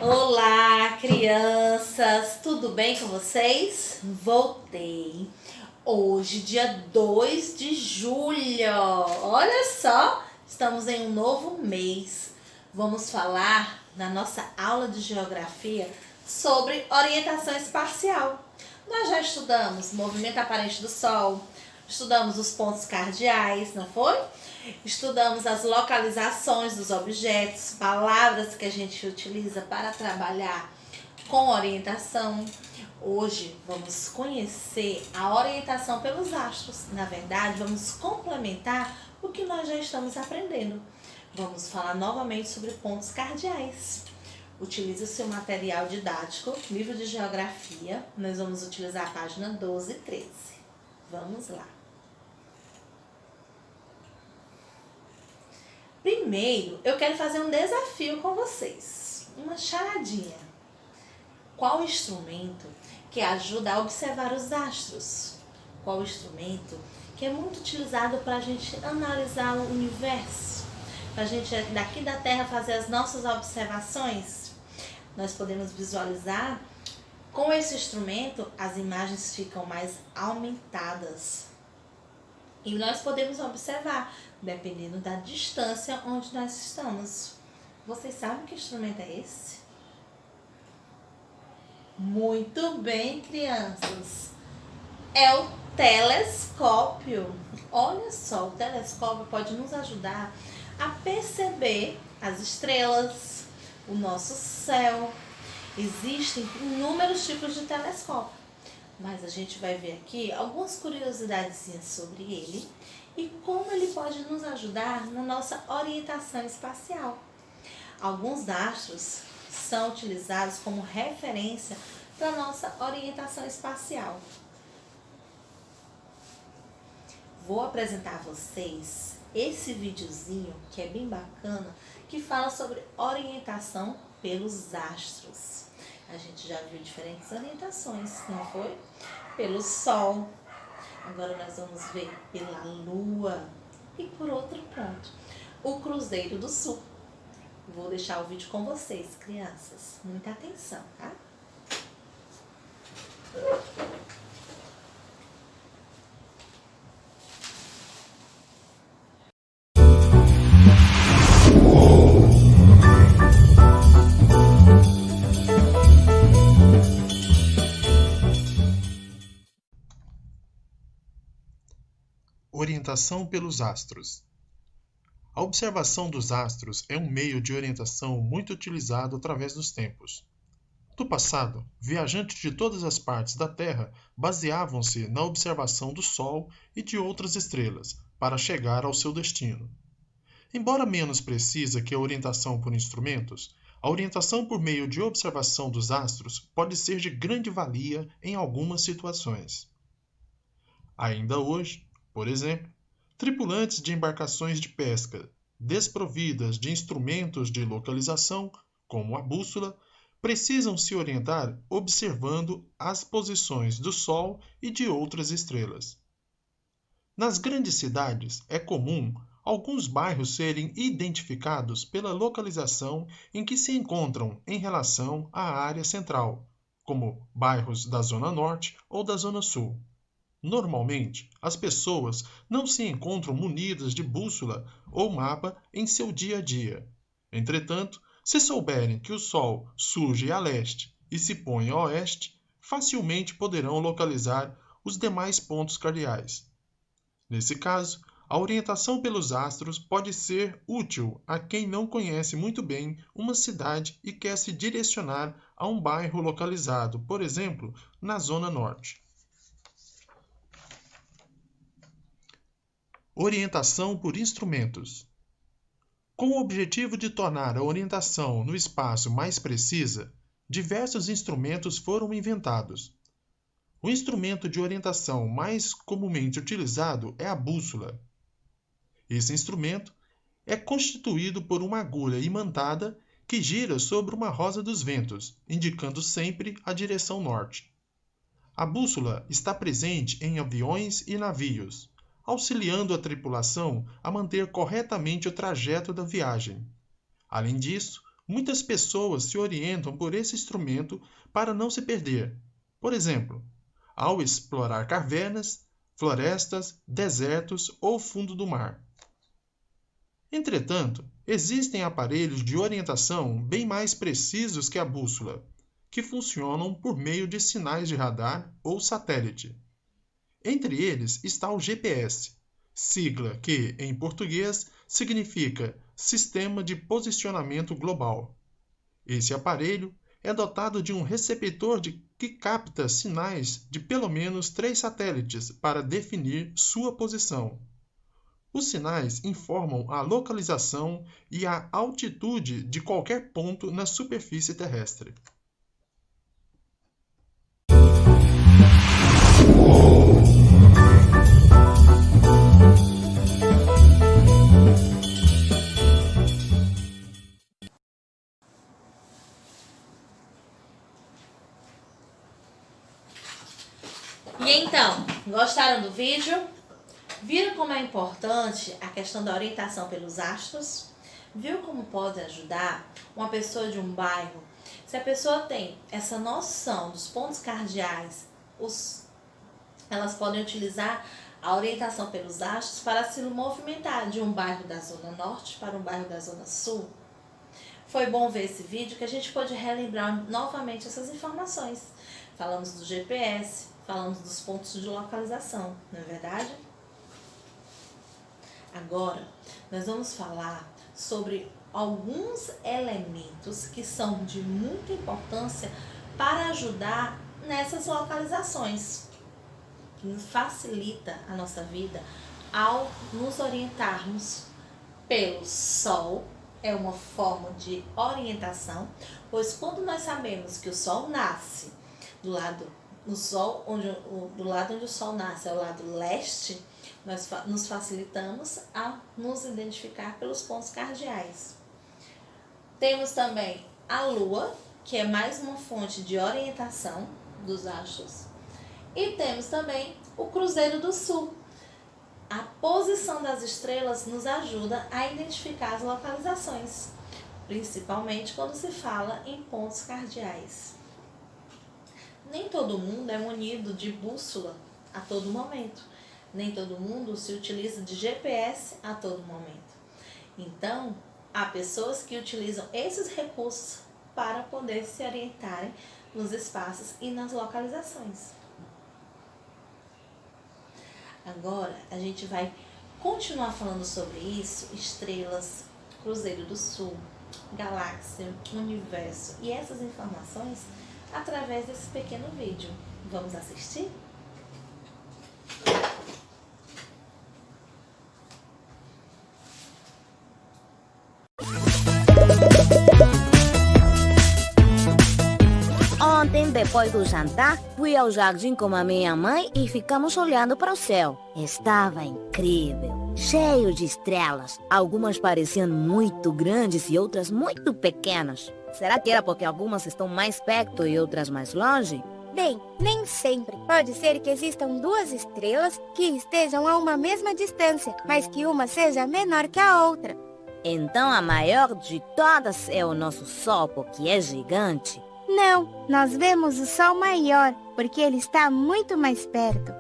Olá, crianças! Tudo bem com vocês? Voltei. Hoje, dia 2 de julho. Olha só, estamos em um novo mês. Vamos falar na nossa aula de geografia sobre orientação espacial. Nós já estudamos movimento aparente do Sol, estudamos os pontos cardeais, não foi? Estudamos as localizações dos objetos, palavras que a gente utiliza para trabalhar com orientação. Hoje vamos conhecer a orientação pelos astros. Na verdade, vamos complementar o que nós já estamos aprendendo. Vamos falar novamente sobre pontos cardeais. Utilize o seu material didático, livro de geografia. Nós vamos utilizar a página 12 e 13. Vamos lá. Primeiro, eu quero fazer um desafio com vocês. Uma charadinha. Qual instrumento que ajuda a observar os astros? Qual instrumento que é muito utilizado para a gente analisar o universo? Para a gente daqui da Terra fazer as nossas observações? Nós podemos visualizar, com esse instrumento, as imagens ficam mais aumentadas. E nós podemos observar, dependendo da distância onde nós estamos. Vocês sabem que instrumento é esse? Muito bem, crianças. É o telescópio. Olha só, o telescópio pode nos ajudar a perceber as estrelas, o nosso céu. Existem inúmeros tipos de telescópio, mas a gente vai ver aqui algumas curiosidades sobre ele e como ele pode nos ajudar na nossa orientação espacial. Alguns astros são utilizados como referência para a nossa orientação espacial. Vou apresentar a vocês esse videozinho que é bem bacana, que fala sobre orientação pelos astros. A gente já viu diferentes orientações, não foi? Pelo Sol. Agora nós vamos ver pela Lua. E por outro ponto, o Cruzeiro do Sul. Vou deixar o vídeo com vocês, crianças. Muita atenção, tá? Orientação pelos astros. A observação dos astros é um meio de orientação muito utilizado através dos tempos. No passado, viajantes de todas as partes da Terra baseavam-se na observação do Sol e de outras estrelas para chegar ao seu destino. Embora menos precisa que a orientação por instrumentos, a orientação por meio de observação dos astros pode ser de grande valia em algumas situações. Ainda hoje, por exemplo, tripulantes de embarcações de pesca desprovidas de instrumentos de localização, como a bússola, precisam se orientar observando as posições do Sol e de outras estrelas. Nas grandes cidades, é comum alguns bairros serem identificados pela localização em que se encontram em relação à área central, como bairros da Zona Norte ou da Zona Sul. Normalmente, as pessoas não se encontram munidas de bússola ou mapa em seu dia a dia. Entretanto, se souberem que o Sol surge a leste e se põe a oeste, facilmente poderão localizar os demais pontos cardeais. Nesse caso, a orientação pelos astros pode ser útil a quem não conhece muito bem uma cidade e quer se direcionar a um bairro localizado, por exemplo, na Zona Norte. Orientação por instrumentos. Com o objetivo de tornar a orientação no espaço mais precisa, diversos instrumentos foram inventados. O instrumento de orientação mais comumente utilizado é a bússola. Esse instrumento é constituído por uma agulha imantada que gira sobre uma rosa dos ventos, indicando sempre a direção norte. A bússola está presente em aviões e navios, auxiliando a tripulação a manter corretamente o trajeto da viagem. Além disso, Muitas pessoas se orientam por esse instrumento para não se perder. Por exemplo, ao explorar cavernas, florestas, desertos ou fundo do mar. Entretanto, existem aparelhos de orientação bem mais precisos que a bússola, que funcionam por meio de sinais de radar ou satélite. Entre eles está o GPS, sigla que, em português, significa Sistema de Posicionamento Global. Esse aparelho é dotado de um receptor que capta sinais de pelo menos 3 satélites para definir sua posição. Os sinais informam a localização e a altitude de qualquer ponto na superfície terrestre. E então, gostaram do vídeo? Viram como é importante a questão da orientação pelos astros? Viu como pode ajudar uma pessoa de um bairro? Se a pessoa tem essa noção dos pontos cardeais, elas podem utilizar a orientação pelos astros para se movimentar de um bairro da Zona Norte para um bairro da Zona Sul. Foi bom ver esse vídeo que a gente pôde relembrar novamente essas informações. Falamos do GPS, falamos dos pontos de localização, não é verdade? Agora, nós vamos falar sobre alguns elementos que são de muita importância para ajudar nessas localizações, que facilita a nossa vida ao nos orientarmos pelo Sol. É uma forma de orientação, pois quando nós sabemos que o Sol nasce do lado onde o Sol nasce é o lado leste, nós nos facilitamos a nos identificar pelos pontos cardeais. Temos também a Lua, que é mais uma fonte de orientação dos astros. E temos também o Cruzeiro do Sul. A posição das estrelas nos ajuda a identificar as localizações, principalmente quando se fala em pontos cardeais. Nem todo mundo é munido de bússola a todo momento. Nem todo mundo se utiliza de GPS a todo momento. Então, há pessoas que utilizam esses recursos para poder se orientarem nos espaços e nas localizações. Agora, a gente vai continuar falando sobre isso, estrelas, Cruzeiro do Sul, galáxia, universo e essas informações através desse pequeno vídeo. Vamos assistir? Ontem, depois do jantar, fui ao jardim com a minha mãe e ficamos olhando para o céu. Estava incrível, cheio de estrelas. Algumas pareciam muito grandes e outras muito pequenas. Será que era porque algumas estão mais perto e outras mais longe? Bem, nem sempre. Pode ser que existam duas estrelas que estejam a uma mesma distância, mas que uma seja menor que a outra. Então a maior de todas é o nosso Sol, porque é gigante. Não, nós vemos o Sol maior, porque ele está muito mais perto.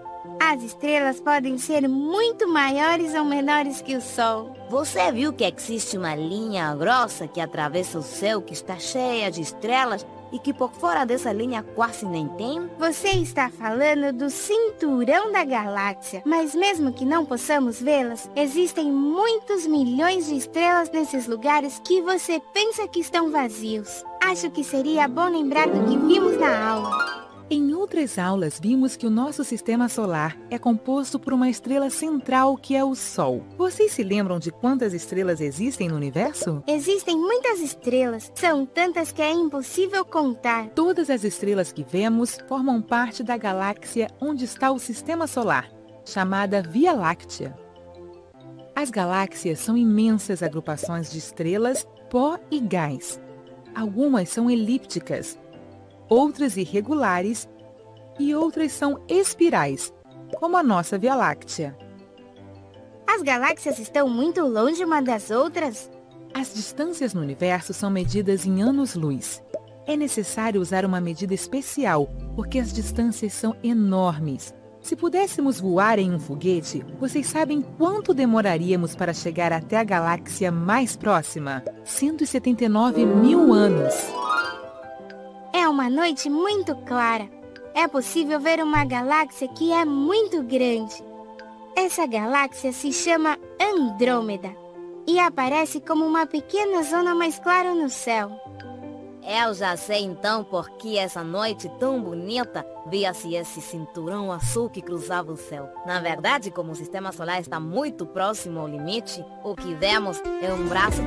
As estrelas podem ser muito maiores ou menores que o Sol. Você viu que existe uma linha grossa que atravessa o céu que está cheia de estrelas e que por fora dessa linha quase nem tem? Você está falando do cinturão da galáxia, mas mesmo que não possamos vê-las, existem muitos milhões de estrelas nesses lugares que você pensa que estão vazios. Acho que seria bom lembrar do que vimos na aula. Em outras aulas, vimos que o nosso sistema solar é composto por uma estrela central que é o Sol. Vocês se lembram de quantas estrelas existem no universo? Existem muitas estrelas, são tantas que é impossível contar. Todas as estrelas que vemos formam parte da galáxia onde está o sistema solar, chamada Via Láctea. As galáxias são imensas agrupações de estrelas, pó e gás. Algumas são elípticas, outras irregulares e outras são espirais, como a nossa Via Láctea. As galáxias estão muito longe uma das outras? As distâncias no universo são medidas em anos-luz. É necessário usar uma medida especial, porque as distâncias são enormes. Se pudéssemos voar em um foguete, vocês sabem quanto demoraríamos para chegar até a galáxia mais próxima? 179 mil anos. É uma noite muito clara. É possível ver uma galáxia que é muito grande. Essa galáxia se chama Andrômeda e aparece como uma pequena zona mais clara no céu. Eu já sei então por que essa noite tão bonita via-se esse cinturão azul que cruzava o céu. Na verdade, como o sistema solar está muito próximo ao limite, o que vemos é um braço...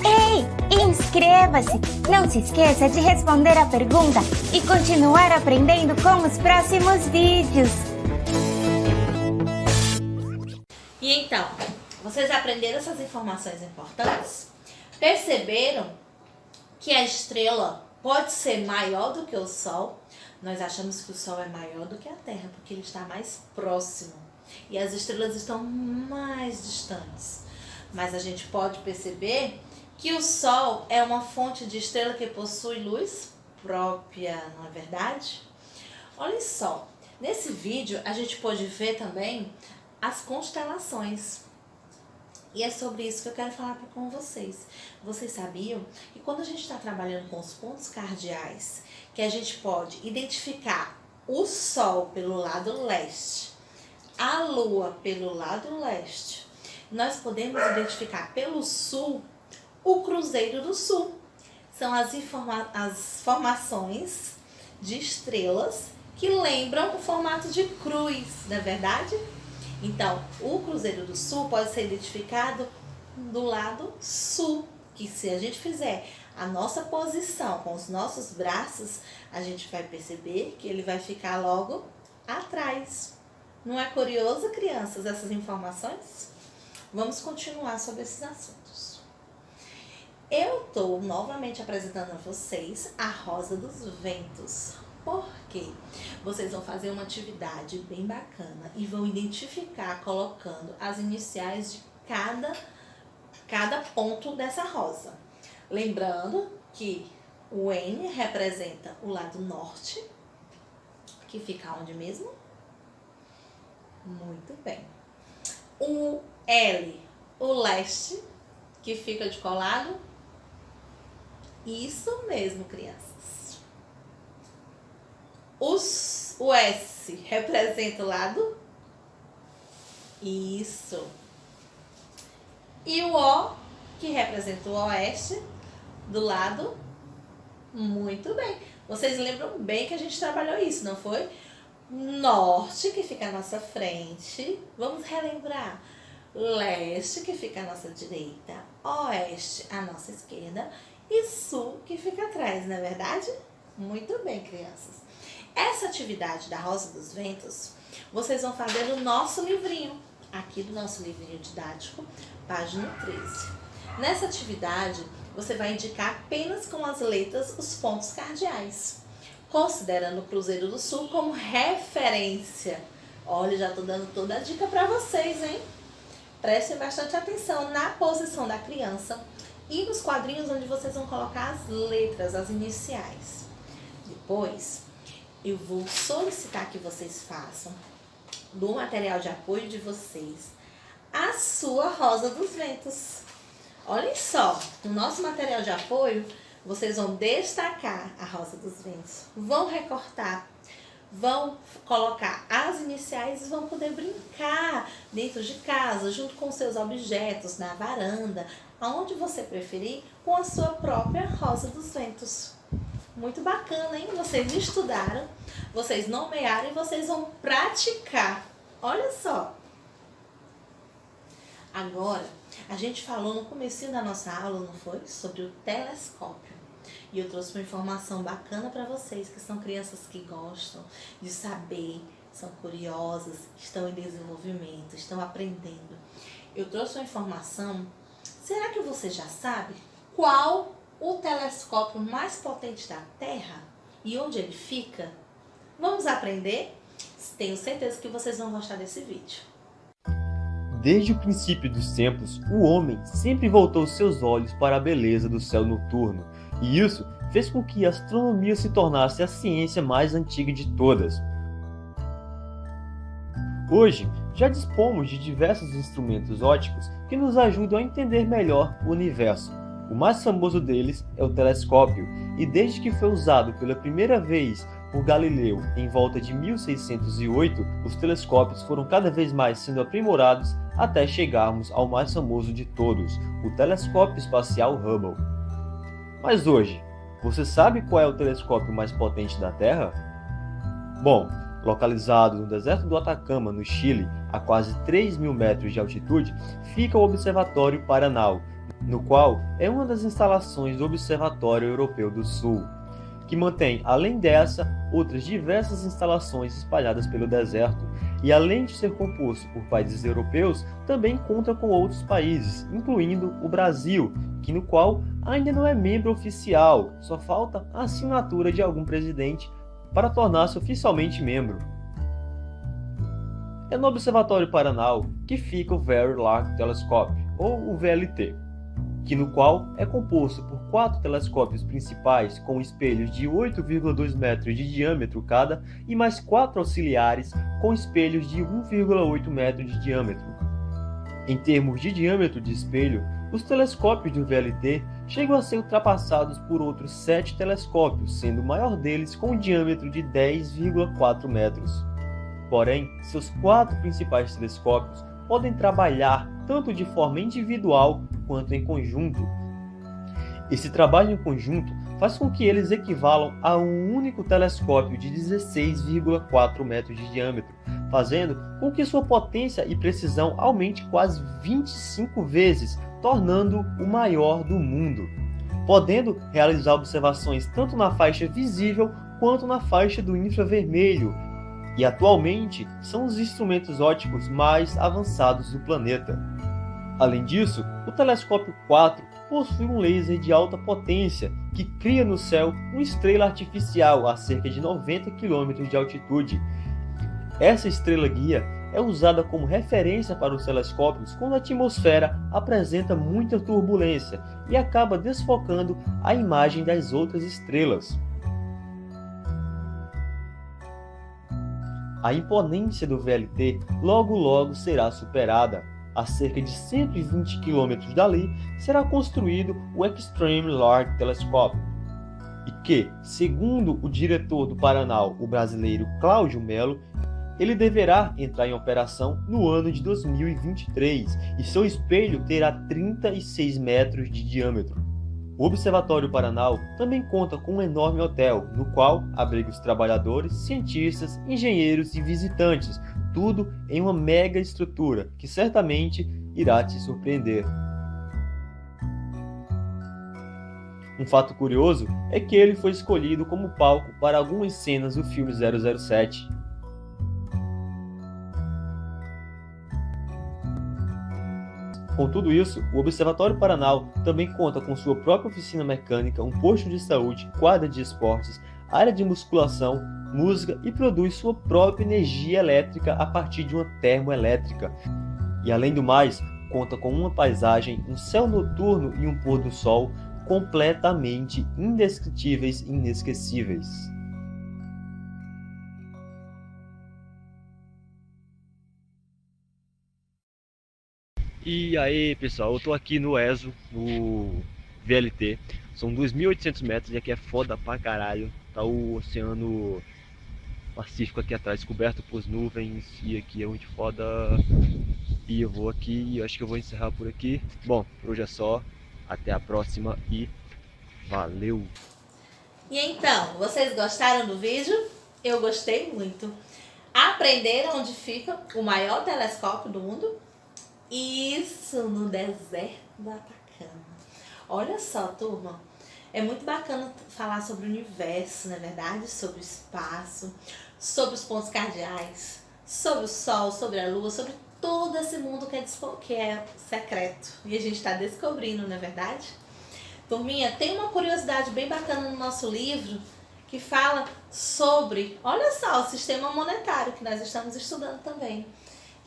Ei, inscreva-se! Não se esqueça de responder a pergunta e continuar aprendendo com os próximos vídeos. E então, vocês aprenderam essas informações importantes? Perceberam que a estrela pode ser maior do que o Sol? Nós achamos que o Sol é maior do que a Terra, porque ele está mais próximo. E as estrelas estão mais distantes. Mas a gente pode perceber que o Sol é uma fonte de estrela que possui luz própria, não é verdade? Olha só, nesse vídeo a gente pode ver também as constelações. E é sobre isso que eu quero falar com vocês. Vocês sabiam que quando a gente está trabalhando com os pontos cardeais, que a gente pode identificar o Sol pelo lado leste, a Lua pelo lado leste, nós podemos identificar pelo sul o Cruzeiro do Sul. São as formações de estrelas que lembram o formato de cruz, não é verdade? Então, o Cruzeiro do Sul pode ser identificado do lado sul, que se a gente fizer a nossa posição com os nossos braços, a gente vai perceber que ele vai ficar logo atrás. Não é curioso, crianças, essas informações? Vamos continuar sobre esses assuntos. Eu estou novamente apresentando a vocês a Rosa dos Ventos. Por quê? Vocês vão fazer uma atividade bem bacana e vão identificar colocando as iniciais de cada ponto dessa rosa. Lembrando que o N representa o lado norte, que fica onde mesmo? Muito bem. O L, o leste, que fica de qual lado? Isso mesmo, crianças. O S representa o lado? Isso. E o O, que representa o oeste, do lado? Muito bem. Vocês lembram bem que a gente trabalhou isso, não foi? Norte, que fica à nossa frente. Vamos relembrar. Leste, que fica à nossa direita. Oeste, à nossa esquerda. E sul, que fica atrás, não é verdade? Muito bem, crianças. Essa atividade da Rosa dos Ventos, vocês vão fazer no nosso livrinho, aqui do nosso livrinho didático, página 13. Nessa atividade, você vai indicar apenas com as letras os pontos cardeais, considerando o Cruzeiro do Sul como referência. Olha, já estou dando toda a dica para vocês, hein? Prestem bastante atenção na posição da criança e nos quadrinhos onde vocês vão colocar as letras, as iniciais. Depois, eu vou solicitar que vocês façam do material de apoio de vocês a sua Rosa dos Ventos. Olhem só, no nosso material de apoio, vocês vão destacar a Rosa dos Ventos, vão recortar, vão colocar as iniciais e vão poder brincar dentro de casa, junto com seus objetos, na varanda, aonde você preferir, com a sua própria Rosa dos Ventos. Muito bacana, hein? Vocês estudaram, vocês nomearam e vocês vão praticar. Olha só. Agora, a gente falou no comecinho da nossa aula, não foi? Sobre o telescópio. E eu trouxe uma informação bacana para vocês, que são crianças que gostam de saber, são curiosas, estão em desenvolvimento, estão aprendendo. Eu trouxe uma informação. Será que você já sabe qual o telescópio mais potente da Terra e onde ele fica? Vamos aprender? Tenho certeza que vocês vão gostar desse vídeo. Desde o princípio dos tempos, o homem sempre voltou seus olhos para a beleza do céu noturno, e isso fez com que a astronomia se tornasse a ciência mais antiga de todas. Hoje, já dispomos de diversos instrumentos ópticos que nos ajudam a entender melhor o universo. O mais famoso deles é o telescópio, e desde que foi usado pela primeira vez por Galileu em volta de 1608, os telescópios foram cada vez mais sendo aprimorados até chegarmos ao mais famoso de todos, o telescópio espacial Hubble. Mas hoje, você sabe qual é o telescópio mais potente da Terra? Bom, localizado no deserto do Atacama, no Chile, a quase 3.000 metros de altitude, fica o Observatório Paranal, no qual é uma das instalações do Observatório Europeu do Sul, que mantém, além dessa, outras diversas instalações espalhadas pelo deserto, e além de ser composto por países europeus, também conta com outros países, incluindo o Brasil, no qual ainda não é membro oficial, só falta a assinatura de algum presidente para tornar-se oficialmente membro. É no Observatório Paranal que fica o Very Large Telescope, ou o VLT, no qual é composto por 4 telescópios principais com espelhos de 8,2 metros de diâmetro cada e mais 4 auxiliares com espelhos de 1,8 metros de diâmetro. Em termos de diâmetro de espelho, os telescópios do VLT chegam a ser ultrapassados por outros 7 telescópios, sendo o maior deles com um diâmetro de 10,4 metros. Porém, seus 4 principais telescópios podem trabalhar tanto de forma individual quanto em conjunto. Esse trabalho em conjunto faz com que eles equivalam a um único telescópio de 16,4 metros de diâmetro, fazendo com que sua potência e precisão aumente quase 25 vezes, tornando o maior do mundo, podendo realizar observações tanto na faixa visível quanto na faixa do infravermelho, e atualmente são os instrumentos ópticos mais avançados do planeta. Além disso, o telescópio 4 possui um laser de alta potência que cria no céu uma estrela artificial a cerca de 90 km de altitude. Essa estrela guia é usada como referência para os telescópios quando a atmosfera apresenta muita turbulência e acaba desfocando a imagem das outras estrelas. A imponência do VLT logo será superada. A cerca de 120 km dali será construído o Extreme Large Telescope, e que, segundo o diretor do Paranal, o brasileiro Cláudio Melo, ele deverá entrar em operação no ano de 2023 e seu espelho terá 36 metros de diâmetro. O Observatório Paranal também conta com um enorme hotel, no qual abriga os trabalhadores, cientistas, engenheiros e visitantes, tudo em uma mega estrutura que certamente irá te surpreender. Um fato curioso é que ele foi escolhido como palco para algumas cenas do filme 007. Com tudo isso, o Observatório Paranal também conta com sua própria oficina mecânica, um posto de saúde, quadra de esportes, área de musculação, música e produz sua própria energia elétrica a partir de uma termoelétrica. E além do mais, conta com uma paisagem, um céu noturno e um pôr do sol completamente indescritíveis e inesquecíveis. E aí pessoal, eu tô aqui no ESO, no VLT, são 2.800 metros e aqui é foda pra caralho, tá o Oceano Pacífico aqui atrás, coberto por nuvens, e aqui é muito foda, e eu vou aqui, e eu acho que eu vou encerrar por aqui. Bom, por hoje é só, até a próxima e valeu! E então, vocês gostaram do vídeo? Eu gostei muito. Aprenderam onde fica o maior telescópio do mundo? Isso, no deserto do Atacama. Olha só, turma, é muito bacana falar sobre o universo, não é verdade? Sobre o espaço, sobre os pontos cardeais, sobre o Sol, sobre a Lua, sobre todo esse mundo que é secreto. E a gente está descobrindo, não é verdade? Turminha, tem uma curiosidade bem bacana no nosso livro que fala sobre, olha só, o sistema monetário que nós estamos estudando também.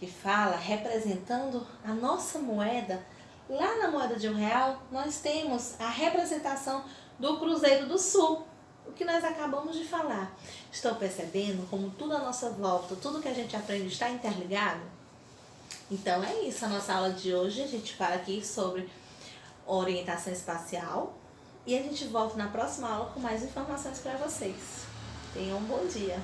que fala representando a nossa moeda. Lá na moeda de R$1, nós temos a representação do Cruzeiro do Sul, o que nós acabamos de falar. Estão percebendo como tudo à nossa volta, tudo que a gente aprende está interligado? Então é isso, a nossa aula de hoje. A gente fala aqui sobre orientação espacial e a gente volta na próxima aula com mais informações para vocês. Tenham um bom dia!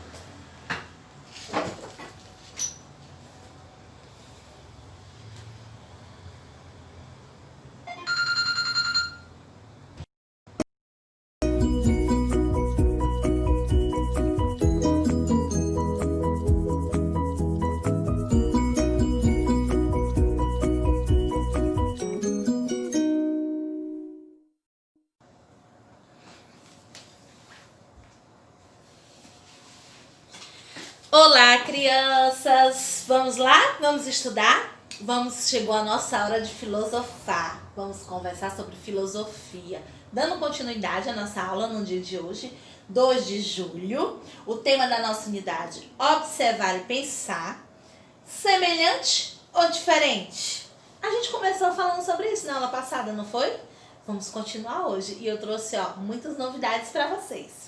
Olá, crianças! Vamos lá? Vamos estudar? Chegou a nossa hora de filosofar. Vamos conversar sobre filosofia. Dando continuidade à nossa aula no dia de hoje, 2 de julho. O tema da nossa unidade, observar e pensar. Semelhante ou diferente? A gente começou falando sobre isso na aula passada, não foi? Vamos continuar hoje. E eu trouxe muitas novidades para vocês.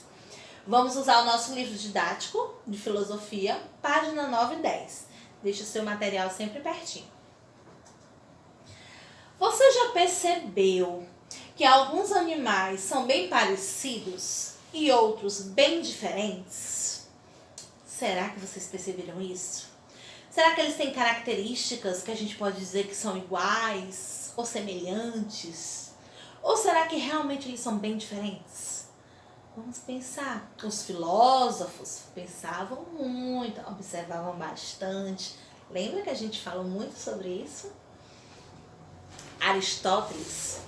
Vamos usar o nosso livro didático de filosofia, página 9 e 10. Deixe o seu material sempre pertinho. Você já percebeu que alguns animais são bem parecidos e outros bem diferentes? Será que vocês perceberam isso? Será que eles têm características que a gente pode dizer que são iguais ou semelhantes? Ou será que realmente eles são bem diferentes? Vamos pensar. Os filósofos pensavam muito, observavam bastante. Lembra que a gente falou muito sobre isso? Aristóteles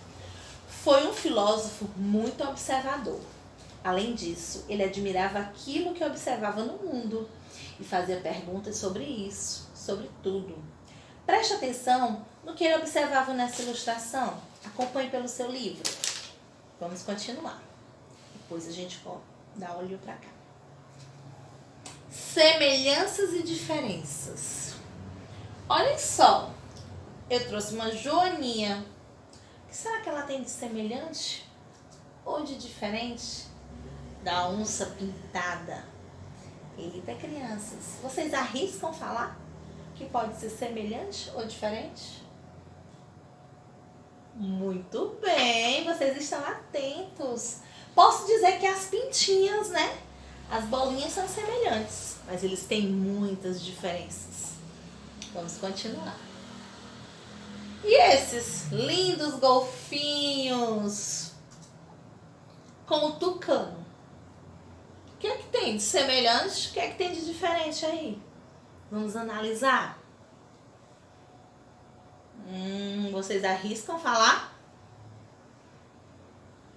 foi um filósofo muito observador. Além disso, ele admirava aquilo que observava no mundo e fazia perguntas sobre isso, sobre tudo. Preste atenção no que ele observava nessa ilustração. Acompanhe pelo seu livro. Vamos continuar. Depois a gente dá um olho para cá. Semelhanças e diferenças. Olhem só, eu trouxe uma joaninha. O que será que ela tem de semelhante ou de diferente da onça pintada? Eita, crianças, vocês arriscam falar que pode ser semelhante ou diferente? Muito bem, vocês estão atentos. Posso dizer que as pintinhas, né? As bolinhas são semelhantes, mas eles têm muitas diferenças. Vamos continuar. E esses lindos golfinhos com o tucano? O que é que tem de semelhante? O que é que tem de diferente aí? Vamos analisar. Vocês arriscam falar?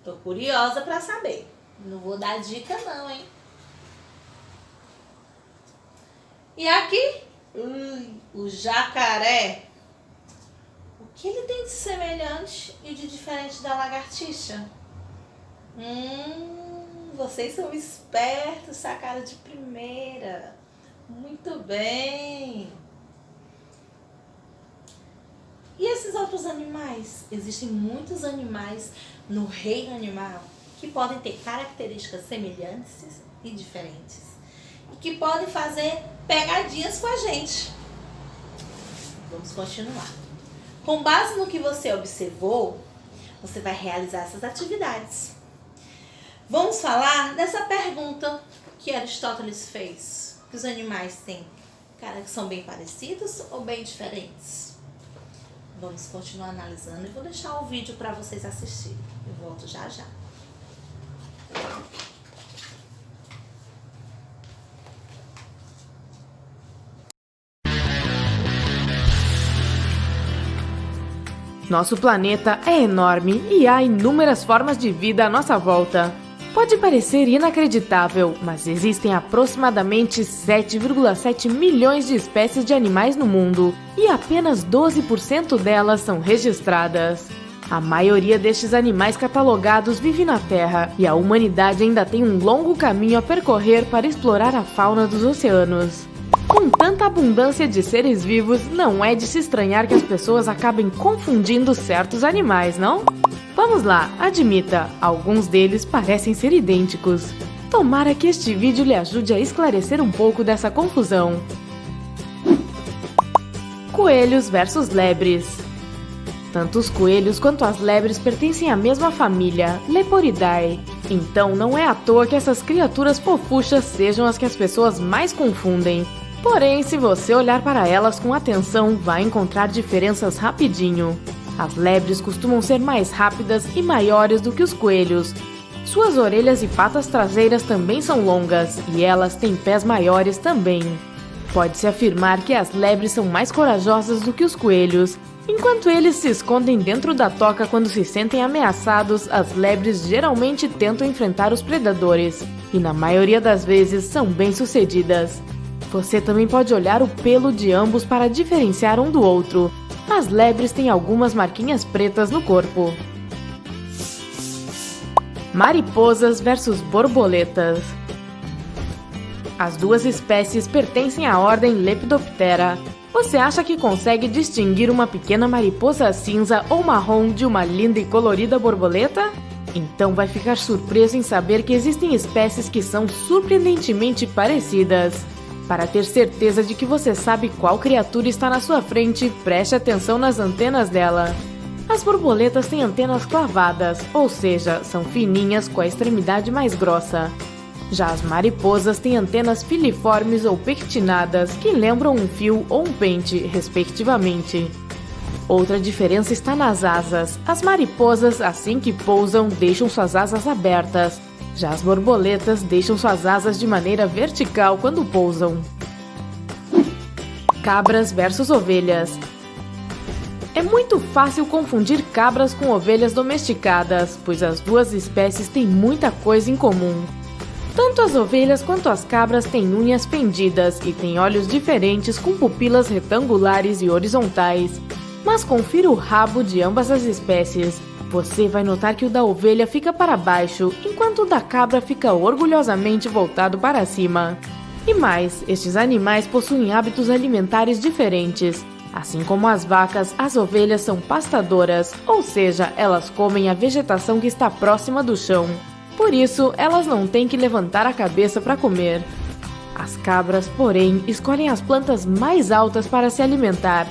Tô curiosa para saber. Não vou dar dica não, hein? E aqui? O jacaré. O que ele tem de semelhante e de diferente da lagartixa? Vocês são espertos, sacaram de primeira. Muito bem. E esses outros animais? Existem muitos animais no reino animal que podem ter características semelhantes e diferentes e que podem fazer pegadinhas com a gente. Vamos continuar. Com base no que você observou, você vai realizar essas atividades. Vamos falar dessa pergunta que Aristóteles fez. Que os animais têm que são bem parecidos ou bem diferentes? Vamos continuar analisando e vou deixar o vídeo para vocês assistirem. Eu volto já já. Nosso planeta é enorme e há inúmeras formas de vida à nossa volta. Pode parecer inacreditável, mas existem aproximadamente 7,7 milhões de espécies de animais no mundo e apenas 12% delas são registradas. A maioria destes animais catalogados vive na Terra e a humanidade ainda tem um longo caminho a percorrer para explorar a fauna dos oceanos. Com tanta abundância de seres vivos, não é de se estranhar que as pessoas acabem confundindo certos animais, não? Vamos lá, admita, alguns deles parecem ser idênticos. Tomara que este vídeo lhe ajude a esclarecer um pouco dessa confusão. Coelhos versus lebres. Tanto os coelhos quanto as lebres pertencem à mesma família, Leporidae. Então não é à toa que essas criaturas fofuchas sejam as que as pessoas mais confundem. Porém, se você olhar para elas com atenção, vai encontrar diferenças rapidinho. As lebres costumam ser mais rápidas e maiores do que os coelhos. Suas orelhas e patas traseiras também são longas, e elas têm pés maiores também. Pode-se afirmar que as lebres são mais corajosas do que os coelhos. Enquanto eles se escondem dentro da toca quando se sentem ameaçados, as lebres geralmente tentam enfrentar os predadores, e na maioria das vezes são bem-sucedidas. Você também pode olhar o pelo de ambos para diferenciar um do outro. As lebres têm algumas marquinhas pretas no corpo. Mariposas versus borboletas. As duas espécies pertencem à ordem Lepidoptera. Você acha que consegue distinguir uma pequena mariposa cinza ou marrom de uma linda e colorida borboleta? Então vai ficar surpreso em saber que existem espécies que são surpreendentemente parecidas. Para ter certeza de que você sabe qual criatura está na sua frente, preste atenção nas antenas dela. As borboletas têm antenas clavadas, ou seja, são fininhas com a extremidade mais grossa. Já as mariposas têm antenas filiformes ou pectinadas, que lembram um fio ou um pente, respectivamente. Outra diferença está nas asas. As mariposas, assim que pousam, deixam suas asas abertas. Já as borboletas deixam suas asas de maneira vertical quando pousam. Cabras versus ovelhas. É muito fácil confundir cabras com ovelhas domesticadas, pois as duas espécies têm muita coisa em comum. Tanto as ovelhas quanto as cabras têm unhas fendidas e têm olhos diferentes com pupilas retangulares e horizontais. Mas confira o rabo de ambas as espécies. Você vai notar que o da ovelha fica para baixo, enquanto o da cabra fica orgulhosamente voltado para cima. E mais, estes animais possuem hábitos alimentares diferentes. Assim como as vacas, as ovelhas são pastadoras, ou seja, elas comem a vegetação que está próxima do chão. Por isso, elas não têm que levantar a cabeça para comer. As cabras, porém, escolhem as plantas mais altas para se alimentar.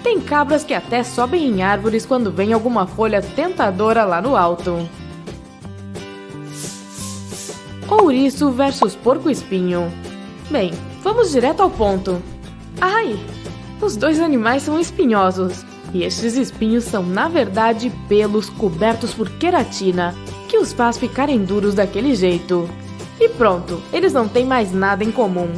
Tem cabras que até sobem em árvores quando vem alguma folha tentadora lá no alto. Ouriço versus porco-espinho. Bem, vamos direto ao ponto. Ai! Os dois animais são espinhosos, e estes espinhos são, na verdade, pelos cobertos por queratina, que os faz ficarem duros daquele jeito. E pronto, eles não têm mais nada em comum.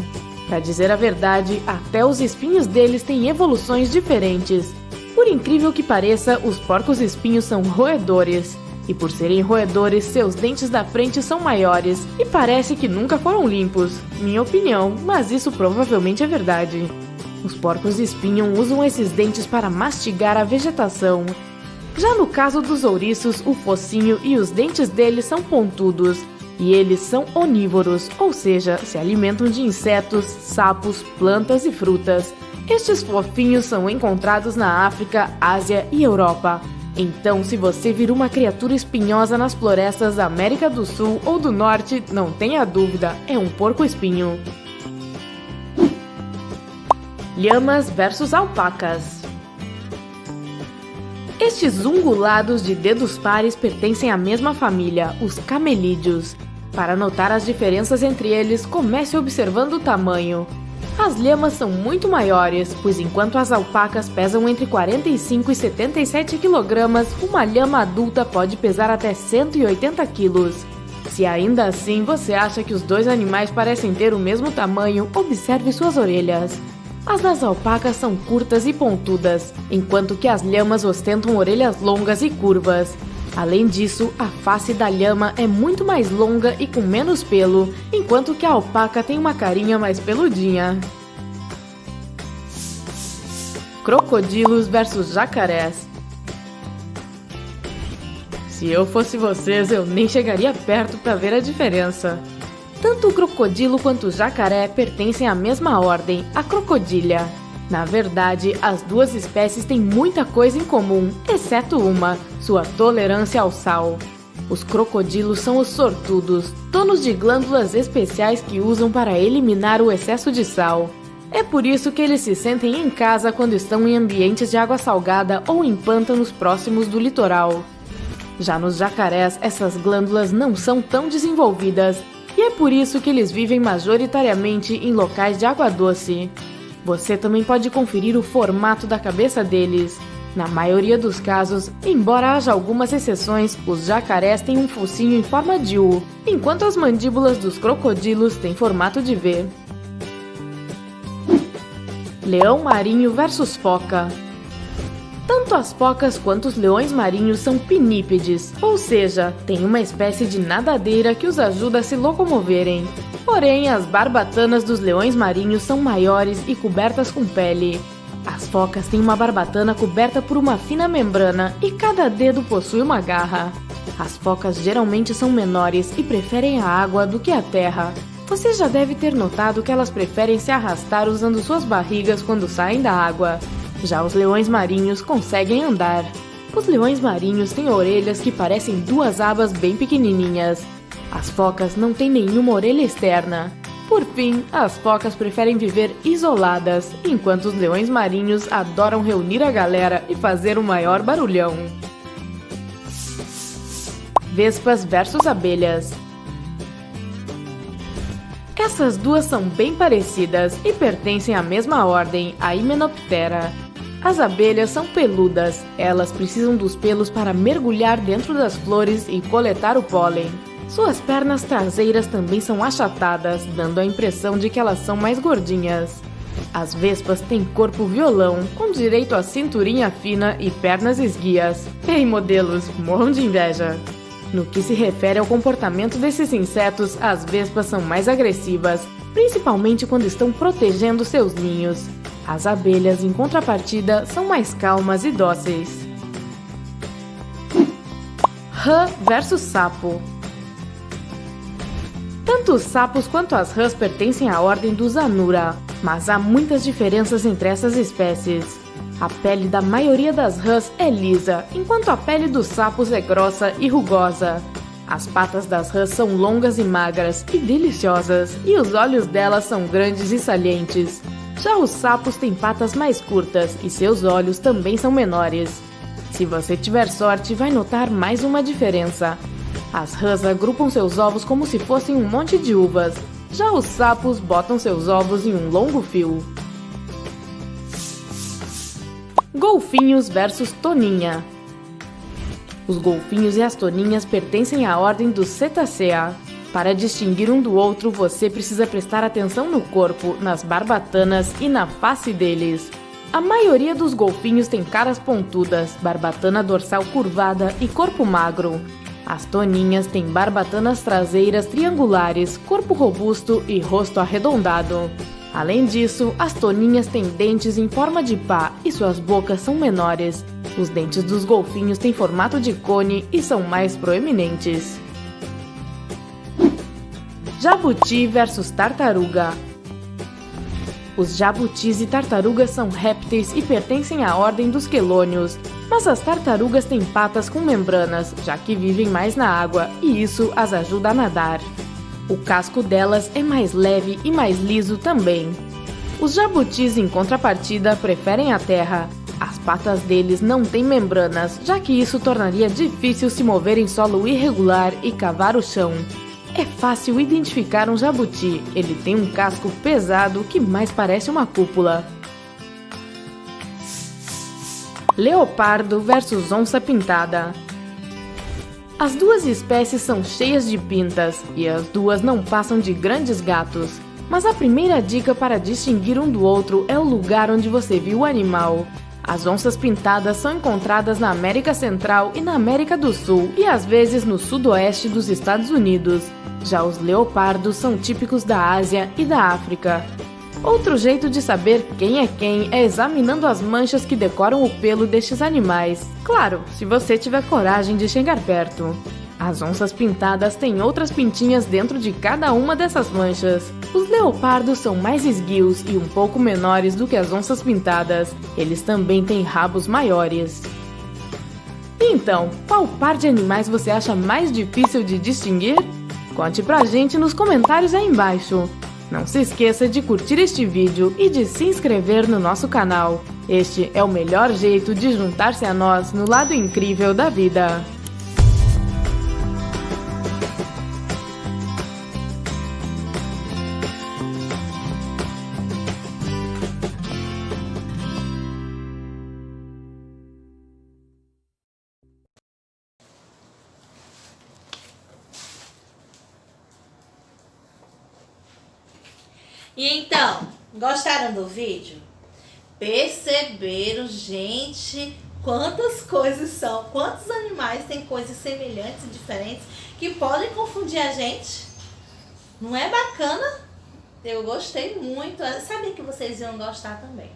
Para dizer a verdade, até os espinhos deles têm evoluções diferentes. Por incrível que pareça, os porcos-espinhos são roedores. E por serem roedores, seus dentes da frente são maiores e parece que nunca foram limpos. Minha opinião, mas isso provavelmente é verdade. Os porcos-espinho usam esses dentes para mastigar a vegetação. Já no caso dos ouriços, o focinho e os dentes deles são pontudos. E eles são onívoros, ou seja, se alimentam de insetos, sapos, plantas e frutas. Estes fofinhos são encontrados na África, Ásia e Europa. Então, se você vir uma criatura espinhosa nas florestas da América do Sul ou do Norte, não tenha dúvida, é um porco-espinho. Lhamas versus alpacas. Estes ungulados de dedos pares pertencem à mesma família, os camelídeos. Para notar as diferenças entre eles, comece observando o tamanho. As lhamas são muito maiores, pois enquanto as alpacas pesam entre 45 e 77 kg, uma lhama adulta pode pesar até 180 kg. Se ainda assim você acha que os dois animais parecem ter o mesmo tamanho, observe suas orelhas. As das alpacas são curtas e pontudas, enquanto que as lhamas ostentam orelhas longas e curvas. Além disso, a face da lhama é muito mais longa e com menos pelo, enquanto que a alpaca tem uma carinha mais peludinha. Crocodilos versus jacarés. Se eu fosse vocês, eu nem chegaria perto para ver a diferença. Tanto o crocodilo quanto o jacaré pertencem à mesma ordem, a crocodília. Na verdade, as duas espécies têm muita coisa em comum, exceto uma, sua tolerância ao sal. Os crocodilos são os sortudos, donos de glândulas especiais que usam para eliminar o excesso de sal. É por isso que eles se sentem em casa quando estão em ambientes de água salgada ou em pântanos próximos do litoral. Já nos jacarés, essas glândulas não são tão desenvolvidas, e é por isso que eles vivem majoritariamente em locais de água doce. Você também pode conferir o formato da cabeça deles. Na maioria dos casos, embora haja algumas exceções, os jacarés têm um focinho em forma de U, enquanto as mandíbulas dos crocodilos têm formato de V. Leão marinho versus foca. Tanto as focas quanto os leões marinhos são pinípedes, ou seja, têm uma espécie de nadadeira que os ajuda a se locomoverem. Porém, as barbatanas dos leões marinhos são maiores e cobertas com pele. As focas têm uma barbatana coberta por uma fina membrana e cada dedo possui uma garra. As focas geralmente são menores e preferem a água do que a terra. Você já deve ter notado que elas preferem se arrastar usando suas barrigas quando saem da água. Já os leões marinhos conseguem andar. Os leões marinhos têm orelhas que parecem duas abas bem pequenininhas. As focas não têm nenhuma orelha externa. Por fim, as focas preferem viver isoladas, enquanto os leões marinhos adoram reunir a galera e fazer o maior barulhão. Vespas versus abelhas. Essas duas são bem parecidas e pertencem à mesma ordem, a Hymenoptera. As abelhas são peludas, elas precisam dos pelos para mergulhar dentro das flores e coletar o pólen. Suas pernas traseiras também são achatadas, dando a impressão de que elas são mais gordinhas. As vespas têm corpo violão, com direito a cinturinha fina e pernas esguias. Ei, modelos, morram de inveja! No que se refere ao comportamento desses insetos, as vespas são mais agressivas, principalmente quando estão protegendo seus ninhos. As abelhas, em contrapartida, são mais calmas e dóceis. Rã versus sapo. Tanto os sapos quanto as rãs pertencem à ordem dos Anura, mas há muitas diferenças entre essas espécies. A pele da maioria das rãs é lisa, enquanto a pele dos sapos é grossa e rugosa. As patas das rãs são longas e magras e deliciosas, e os olhos delas são grandes e salientes. Já os sapos têm patas mais curtas e seus olhos também são menores. Se você tiver sorte, vai notar mais uma diferença. As rãs agrupam seus ovos como se fossem um monte de uvas. Já os sapos botam seus ovos em um longo fio. Golfinhos versus toninha. Os golfinhos e as toninhas pertencem à ordem dos Cetacea. Para distinguir um do outro, você precisa prestar atenção no corpo, nas barbatanas e na face deles. A maioria dos golfinhos tem caras pontudas, barbatana dorsal curvada e corpo magro. As toninhas têm barbatanas traseiras triangulares, corpo robusto e rosto arredondado. Além disso, as toninhas têm dentes em forma de pá e suas bocas são menores. Os dentes dos golfinhos têm formato de cone e são mais proeminentes. Jabuti versus tartaruga. Os jabutis e tartarugas são répteis e pertencem à ordem dos quelônios, mas as tartarugas têm patas com membranas, já que vivem mais na água e isso as ajuda a nadar. O casco delas é mais leve e mais liso também. Os jabutis, em contrapartida, preferem a terra. As patas deles não têm membranas, já que isso tornaria difícil se mover em solo irregular e cavar o chão. É fácil identificar um jabuti, ele tem um casco pesado que mais parece uma cúpula. Leopardo versus onça pintada. As duas espécies são cheias de pintas e as duas não passam de grandes gatos. Mas a primeira dica para distinguir um do outro é o lugar onde você viu o animal. As onças pintadas são encontradas na América Central e na América do Sul e às vezes no sudoeste dos Estados Unidos. Já os leopardos são típicos da Ásia e da África. Outro jeito de saber quem é examinando as manchas que decoram o pelo destes animais. Claro, se você tiver coragem de chegar perto. As onças pintadas têm outras pintinhas dentro de cada uma dessas manchas. Os leopardos são mais esguios e um pouco menores do que as onças pintadas. Eles também têm rabos maiores. Então, qual par de animais você acha mais difícil de distinguir? Conte pra gente nos comentários aí embaixo. Não se esqueça de curtir este vídeo e de se inscrever no nosso canal. Este é o melhor jeito de juntar-se a nós no lado incrível da vida. E então, gostaram do vídeo? Perceberam, gente, quantas coisas são? Quantos animais têm coisas semelhantes e diferentes que podem confundir a gente? Não é bacana? Eu gostei muito. Eu sabia que vocês iam gostar também.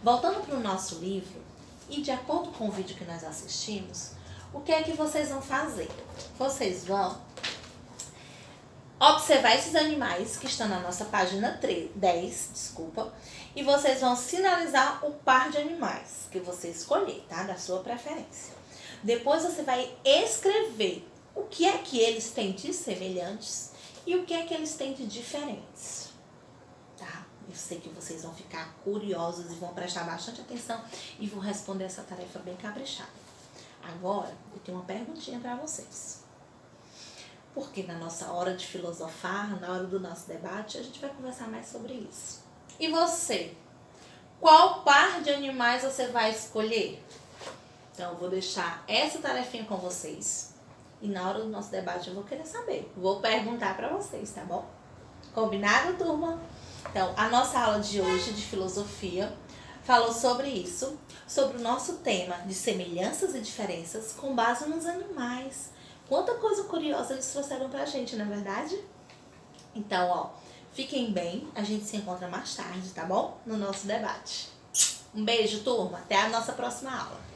Voltando para o nosso livro, e de acordo com o vídeo que nós assistimos, o que é que vocês vão fazer? Vocês vão observar esses animais que estão na nossa página 10, e vocês vão sinalizar o par de animais que você escolher, tá? Da sua preferência. Depois você vai escrever o que é que eles têm de semelhantes e o que é que eles têm de diferentes, tá? Eu sei que vocês vão ficar curiosos e vão prestar bastante atenção e vão responder essa tarefa bem caprichada. Agora, eu tenho uma perguntinha para vocês. Porque na nossa hora de filosofar, na hora do nosso debate, a gente vai conversar mais sobre isso. E você? Qual par de animais você vai escolher? Então, eu vou deixar essa tarefinha com vocês. E na hora do nosso debate eu vou querer saber. Vou perguntar para vocês, tá bom? Combinado, turma? Então, a nossa aula de hoje de filosofia falou sobre isso, sobre o nosso tema de semelhanças e diferenças com base nos animais. Quanta coisa curiosa eles trouxeram pra gente, não é verdade? Então, ó, fiquem bem, a gente se encontra mais tarde, tá bom? No nosso debate. Um beijo, turma, até a nossa próxima aula.